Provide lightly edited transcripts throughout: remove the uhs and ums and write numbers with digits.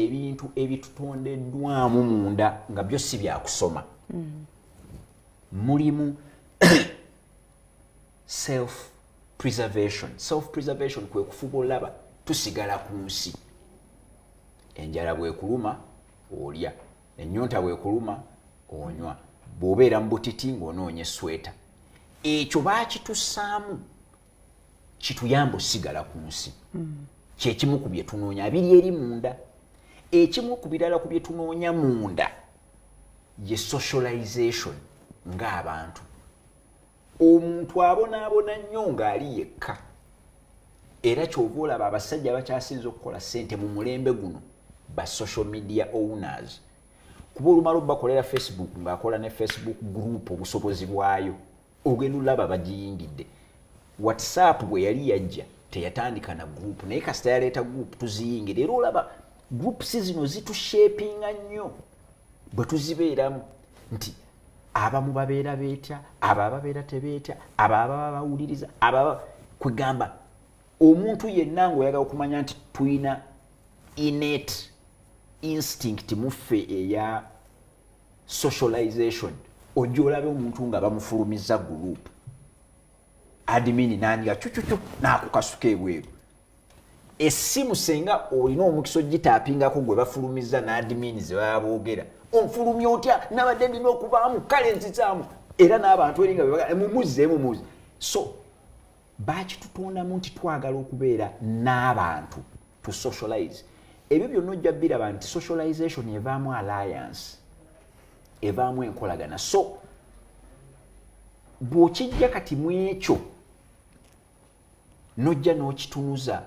ebintu ebitutondeddwamu munda nga byo si bya kusoma. Mulimu self preservation kwe kufuba olaba tusigala ku nsi. Enjala bwekuluma olya, ennyonta bwekuluma onywa, bw'obeera mu butiti ng'onoonya esweta. Ekyo baakitussaamu kituyamba osigala ku nsi. Kyekimu ku bye tunoonya biri eri munda. Ekimu ku birala ku bye tunoonya munda ye socialization ng'abantu. Omuntu abonaabona nnyo ng'ali yekka. Era ky'ova olaba abasajja bakyasinze okukola ssente mu mulembe guno ba social media owners. Kuba olumala obakolera Facebook ng'akola ne Facebook group obusobozi bwayo. Ogenda olaba bagiyingidde. WhatsApp bwe yali yajja teyatandika na group naye kasita yaleeta group tuziyingire. Era olaba groups zino zitushapinga nnyo bwe tuzibeeramu nti abamu babeera beetya, abo babeera tebeetya, abo ababa bawuliriza, abo kwegamba omuntu yenna ng'oyagala okumanya nti tuyina innate instinct muffe eya socialization. Ojja olabe omuntu nga bamufulumiza group. Admin n'andiga chuchuchu n'akukasuka ebweru. Essimu senga olina omukisa ogitaapingako gwe bafulumiza n'admin ze baba boogera. Onfulumya otya nabadde ndina okubaamu kale nzizaamu. Era n'abantu eringa bwe mumuze. So baakitutondamu nti twagala okubeera n'abantu to socialize. Ebyo byonna ojja biraba nti socialization evaamu alliance, evaamu enkolagana. So bw'okijja kati mu ekyo nojja n'okitunuza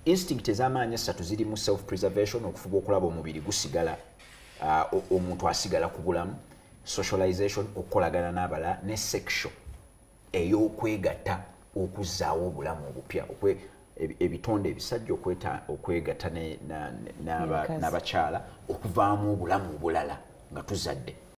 instinct ez'amaanyi essatu zirimu self preservation, okufuba okulaba omubiri gusigala omuntu asigala ku bulamu, socialization okukolagana n'abalala, ne sexual ey'okwegatta okuzzaawo obulamu obupya, ebitonde ebisajja okwegatta n'abakyala okuvaamu obulamu obulala nga tuzadde.